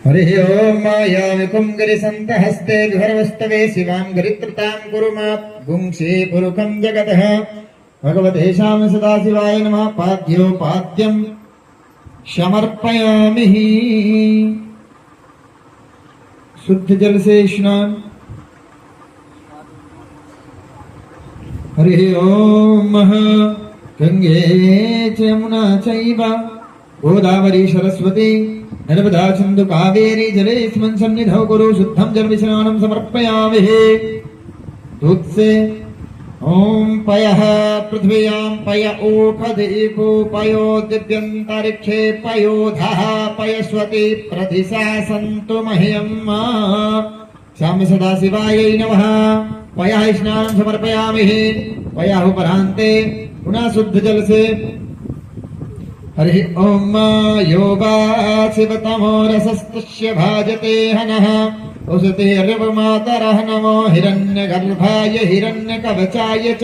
हरिः ओम् मायामिकुं गिरिसन्तहस्ते विभर्वस्तवे शिवां गिरित्रतां कुरुमात् गुंषे पुरुखं जगतः भगवतेषां सदाशिवाय नमः। पाद्योपाद्यं समर्पयामि। शुद्ध जल से स्नान। हरिः ओम् गंगे च यमुना चैव गोदावरी सरस्वती नर्मदा सिंधु कावेरी जलेस्मिन् सन्निधौ कुरु शुद्धं जलविस्नानं समर्पयामि। दूध से ओम पयः पृथ्व्यां पय ओखदीपो पयो दिव्यन्तरिक्षे पयोधः पयस्वती प्रदिशा सन्तु मह्यम्। श्याम सदाशिवायै नमः। पयः स्नानं समर्पयामि। पयः उपरान्ते पुनः शुद्ध जल से। हरि ओम योगाशिवतमो रसस्तस्य भाजते हनः उशते ऋवमातरः नमो हिरण्यगर्भाय हिरण्यकवचाय च